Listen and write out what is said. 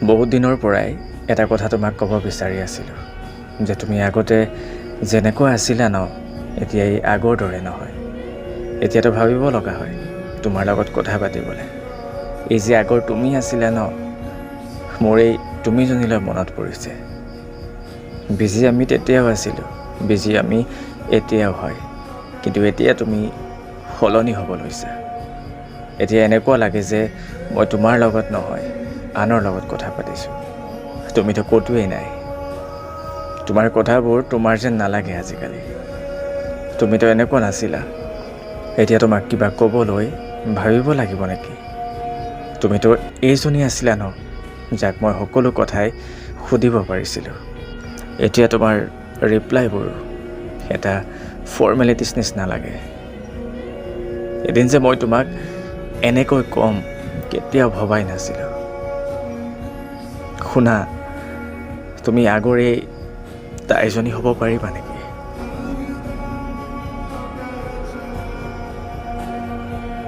বহুত দিনৰ পৰাই এটা কথা তোমাক ক'ব বিচাৰি আছিলোঁ যে তুমি আগতে যেনেকুৱা আছিলা ন এতিয়া এই আগৰ দৰে নহয়। এতিয়াতো ভাবিব লগা হয় তোমাৰ লগত কথা পাতিবলৈ। এই যে আগৰ তুমি আছিলা ন, মোৰ এই তুমিজনীলৈ মনত পৰিছে। বিজি আমি তেতিয়াও আছিলোঁ, বিজি আমি এতিয়াও হয়, কিন্তু এতিয়া তুমি সলনি হ'ব লৈছা। এতিয়া এনেকুৱা লাগে যে মই তোমাৰ লগত নহয় আনৰ লগত কথা পাতিছোঁ। তুমিতো ক'তোৱেই নাই। তোমাৰ কথাবোৰ তোমাৰ যেন নালাগে আজিকালি। তুমিতো এনেকুৱা নাছিলা। এতিয়া তোমাক কিবা ক'বলৈ ভাবিব লাগিব নেকি? তুমিতো এইজনী আছিলা ন যাক মই সকলো কথাই সুধিব পাৰিছিলোঁ। এতিয়া তোমাৰ ৰিপ্লাইবোৰ এটা ফৰ্মেলিটিছ নিচিনা লাগে। এদিন যে মই তোমাক এনেকৈ ক'ম কেতিয়াও ভবাই নাছিলোঁ। শুনা, তুমি আগৰে তাইজনী হ'ব পাৰিবা নেকি?